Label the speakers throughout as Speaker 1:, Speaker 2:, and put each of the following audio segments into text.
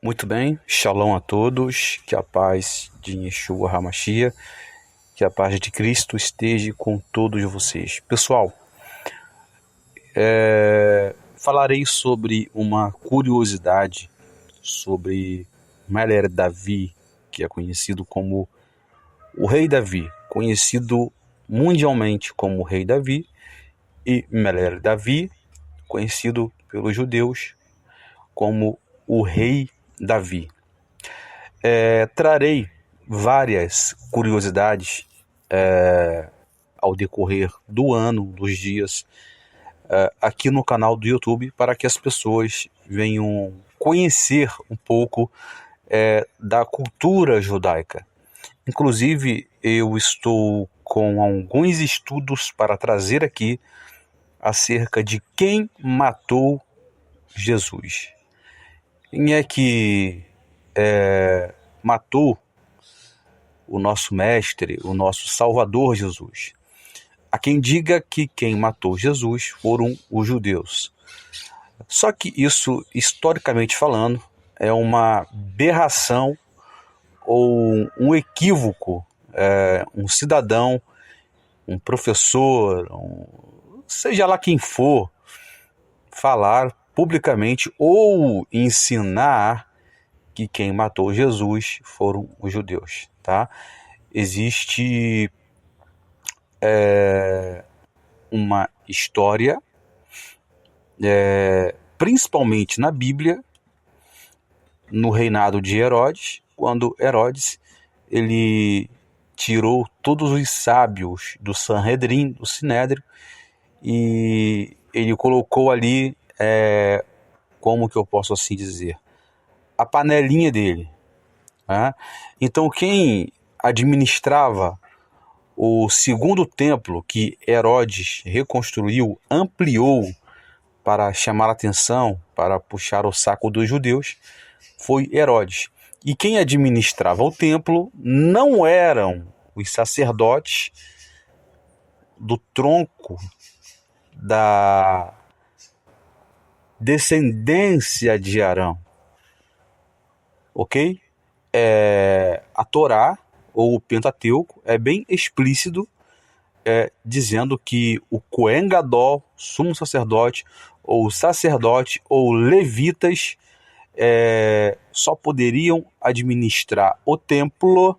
Speaker 1: Muito bem, shalom a todos, que a paz de Yeshua HaMashiach, que a paz de Cristo esteja com todos vocês. Pessoal, falarei sobre uma curiosidade sobre Meler Davi, que é conhecido como o Rei Davi, conhecido mundialmente como o Rei Davi, e Meler Davi, conhecido pelos judeus como o Rei Davi. Trarei várias curiosidades ao decorrer do ano, dos dias, aqui no canal do YouTube, para que as pessoas venham conhecer um pouco da cultura judaica. Inclusive, eu estou com alguns estudos para trazer aqui acerca de quem matou Jesus. Quem é que matou o nosso mestre, o nosso Salvador Jesus? Há quem diga que quem matou Jesus foram os judeus. Só que isso, historicamente falando, é uma aberração ou um equívoco. Um cidadão, um professor, seja lá quem for, falar publicamente ou ensinar que quem matou Jesus foram os judeus, tá? Existe uma história, principalmente na Bíblia, no reinado de Herodes, quando Herodes ele tirou todos os sábios do Sanhedrin, do Sinédrio, e ele colocou ali, como que eu posso assim dizer, a panelinha dele. Né? Então quem administrava o segundo templo que Herodes reconstruiu, ampliou para chamar a atenção, para puxar o saco dos judeus, foi Herodes. E quem administrava o templo não eram os sacerdotes do tronco da descendência de Arão, ok? A Torá, ou o Pentateuco, é bem explícito, dizendo que o Cohen Gadol, sumo sacerdote, ou sacerdote, ou levitas, só poderiam administrar o templo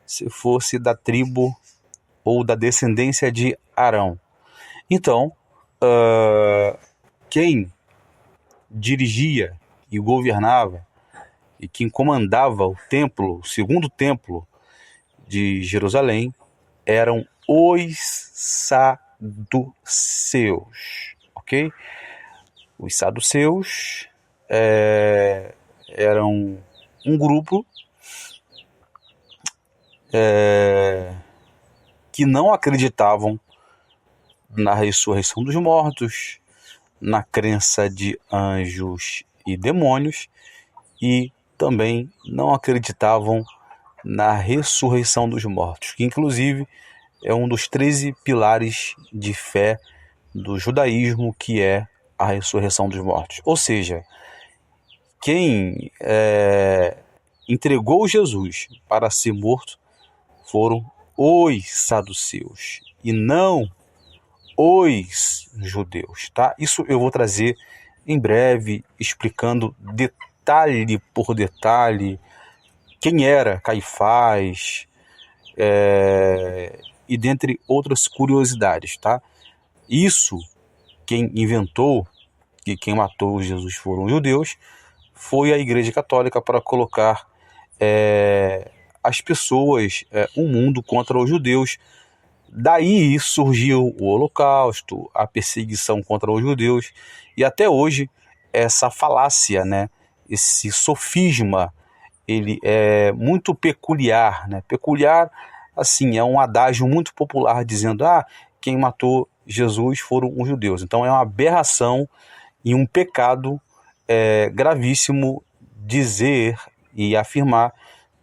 Speaker 1: se fosse da tribo ou da descendência de Arão. Então, quem dirigia e governava e quem comandava o templo, o segundo templo de Jerusalém, eram os saduceus, ok? Os saduceus eram um grupo que não acreditavam na ressurreição dos mortos, na crença de anjos e demônios, e também não acreditavam na ressurreição dos mortos, que inclusive é um dos 13 pilares de fé do judaísmo, que é a ressurreição dos mortos. Ou seja, quem entregou Jesus para ser morto foram os saduceus e não os judeus, tá? Isso eu vou trazer em breve, explicando detalhe por detalhe quem era Caifás, e dentre outras curiosidades, tá? Isso, quem inventou que quem matou Jesus foram os judeus, foi a Igreja Católica para colocar as pessoas, o mundo contra os judeus. Daí surgiu o Holocausto, a perseguição contra os judeus, e até hoje essa falácia, né, esse sofisma, ele é muito peculiar, né? Peculiar, assim, é um adágio muito popular dizendo, quem matou Jesus foram os judeus. Então é uma aberração e um pecado gravíssimo dizer e afirmar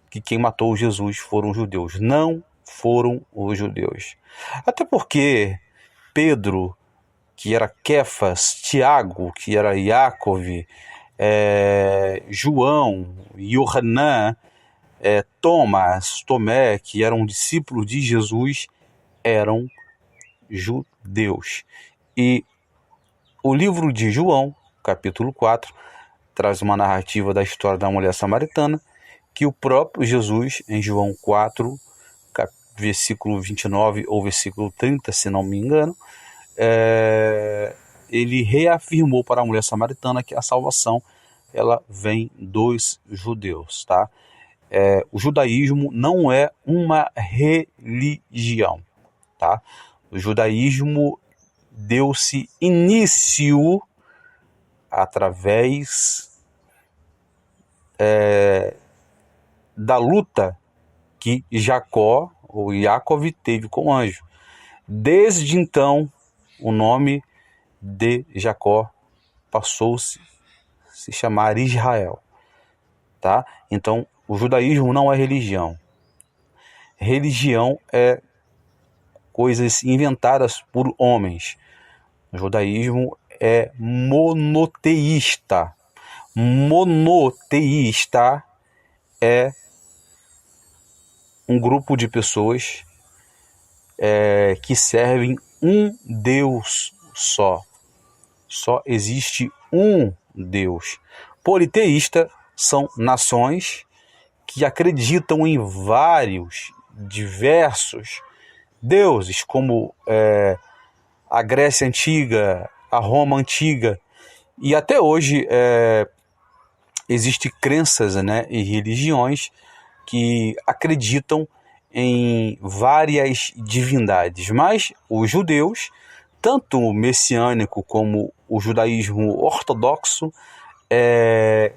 Speaker 1: que quem matou Jesus foram os judeus. Não foram os judeus. Até porque Pedro, que era Kefas, Tiago, que era Iacove, João, Yohanan, Tomé, que eram discípulos de Jesus, eram judeus. E o livro de João, capítulo 4, traz uma narrativa da história da mulher samaritana, que o próprio Jesus, em João 4, versículo 29 ou versículo 30, se não me engano, ele reafirmou para a mulher samaritana que a salvação ela vem dos judeus, tá? O judaísmo não é uma religião, tá? O judaísmo deu-se início através da luta que Jacó, ou Yaakov, teve com o anjo. Desde então, o nome de Jacó passou-se a se chamar Israel, tá? Então, o judaísmo não é religião. Religião é coisas inventadas por homens. O judaísmo é monoteísta. Monoteísta é um grupo de pessoas que servem um Deus só. Só existe um Deus. Politeísta são nações que acreditam em diversos deuses, como a Grécia Antiga, a Roma Antiga, e até hoje existem crenças, né, e religiões que acreditam em várias divindades, mas os judeus, tanto o messiânico como o judaísmo ortodoxo,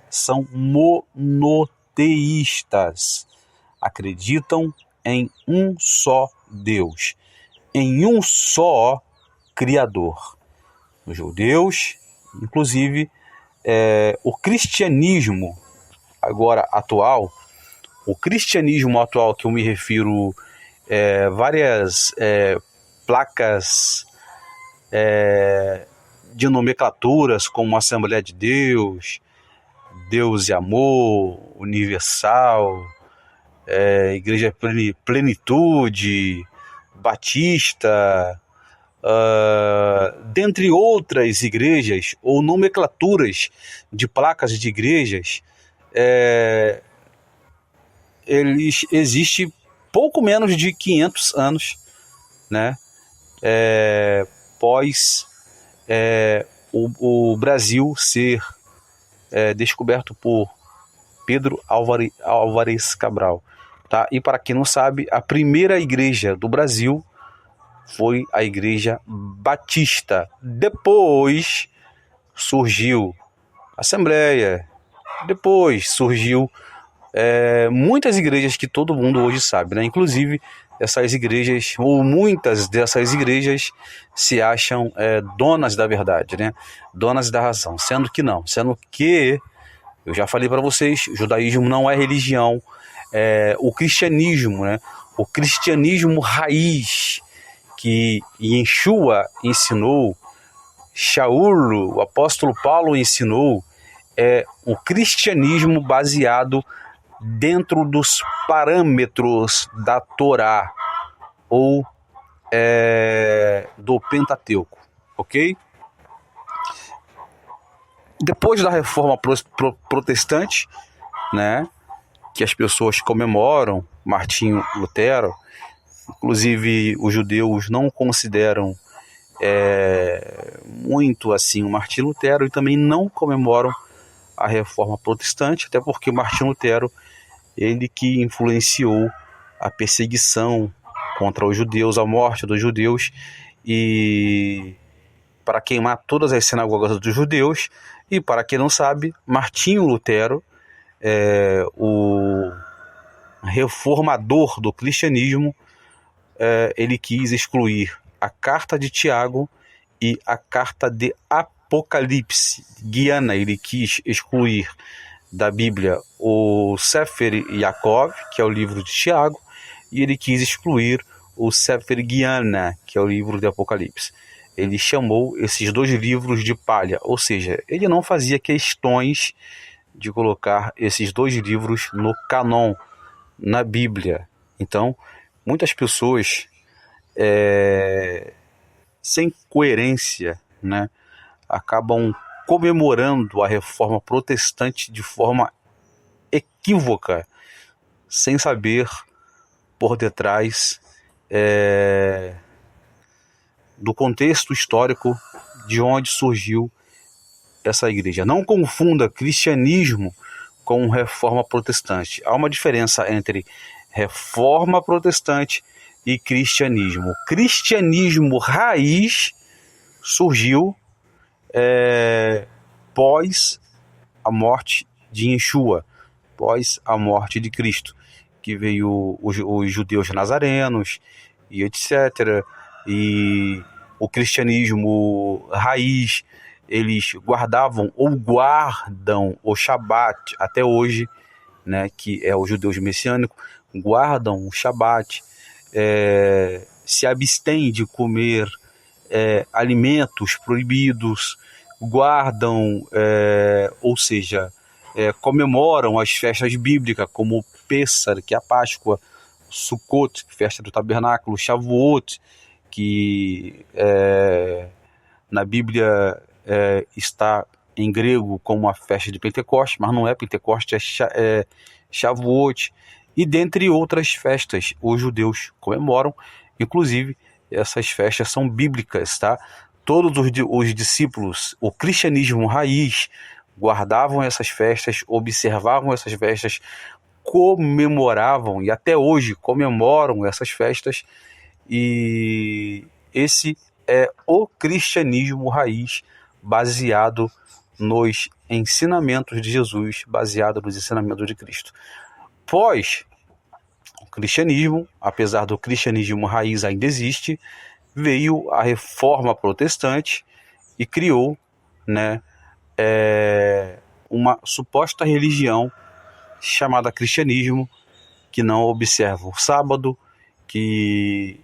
Speaker 1: são monoteístas, acreditam em um só Deus, em um só Criador. Os judeus, inclusive, o cristianismo atual que eu me refiro, várias placas de nomenclaturas, como Assembleia de Deus, Deus e Amor, Universal, Igreja Plenitude, Batista, dentre outras igrejas ou nomenclaturas de placas de igrejas, eles existem pouco menos de 500 anos, né, pós o Brasil ser descoberto por Pedro Álvares Cabral, tá? E para quem não sabe, a primeira igreja do Brasil foi a Igreja Batista. Depois surgiu a Assembleia, depois surgiu muitas igrejas que todo mundo hoje sabe, né? Inclusive essas igrejas, ou muitas dessas igrejas, se acham donas da verdade, né? Donas da razão, sendo que eu já falei para vocês, o judaísmo não é religião. O cristianismo, né? O cristianismo raiz que Yeshua ensinou, Shaul, o apóstolo Paulo ensinou, é um cristianismo baseado dentro dos parâmetros da Torá ou do Pentateuco, ok? Depois da reforma protestante, né, que as pessoas comemoram, Martinho Lutero, inclusive os judeus não consideram muito assim o Martinho Lutero, e também não comemoram a reforma protestante, até porque Martinho Lutero, ele que influenciou a perseguição contra os judeus, a morte dos judeus, e para queimar todas as sinagogas dos judeus. E para quem não sabe, Martinho Lutero, o reformador do cristianismo, ele quis excluir a carta de Tiago e a carta de Apocalipse. Ele quis excluir da Bíblia o Sefer Yaakov, que é o livro de Tiago, e ele quis excluir o Sefer Guiana, que é o livro de Apocalipse. Ele chamou esses dois livros de palha, ou seja, ele não fazia questões de colocar esses 2 livros no cânon, na Bíblia. Então, muitas pessoas, sem coerência, né, acabam comemorando a reforma protestante de forma equívoca, sem saber por detrás do contexto histórico de onde surgiu essa igreja. Não confunda cristianismo com reforma protestante. Há uma diferença entre reforma protestante e cristianismo. O cristianismo raiz surgiu pós a morte de Yeshua, pós a morte de Cristo, que veio os judeus nazarenos e etc. E o cristianismo raiz, eles guardavam ou guardam o Shabat até hoje, né, que é os judeus messiânicos, guardam o Shabat, se abstêm de comer alimentos proibidos, guardam, ou seja, comemoram as festas bíblicas, como Pêssar, que é a Páscoa, Sukkot, festa do tabernáculo, Shavuot, que na Bíblia está em grego como a festa de Pentecostes, mas não é Pentecostes, é Shavuot, e dentre outras festas os judeus comemoram. Inclusive, essas festas são bíblicas, tá? Todos os discípulos, o cristianismo raiz, guardavam essas festas, observavam essas festas, comemoravam e até hoje comemoram essas festas, e esse é o cristianismo raiz, baseado nos ensinamentos de Jesus, baseado nos ensinamentos de Cristo. Pós o cristianismo, apesar do cristianismo raiz ainda existe, veio a reforma protestante e criou, né, uma suposta religião chamada cristianismo, que não observa o sábado, que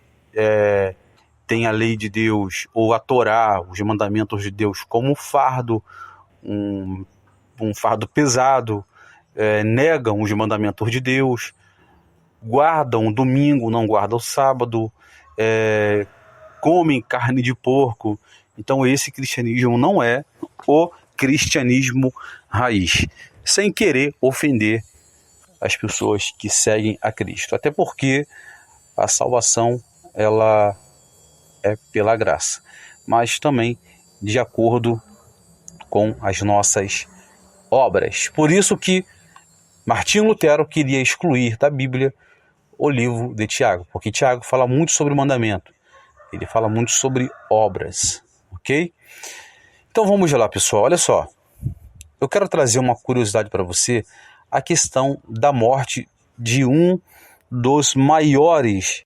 Speaker 1: tem a lei de Deus, ou a Torá, os mandamentos de Deus, como um fardo, um fardo pesado, negam os mandamentos de Deus, guardam o domingo, não guardam o sábado, comem carne de porco. Então esse cristianismo não é o cristianismo raiz, sem querer ofender as pessoas que seguem a Cristo, até porque a salvação ela é pela graça, mas também de acordo com as nossas obras. Por isso que Martinho Lutero queria excluir da Bíblia o livro de Tiago, porque Tiago fala muito sobre mandamento, ele fala muito sobre obras, ok? Então vamos lá, pessoal, olha só, eu quero trazer uma curiosidade para você, a questão da morte de um dos maiores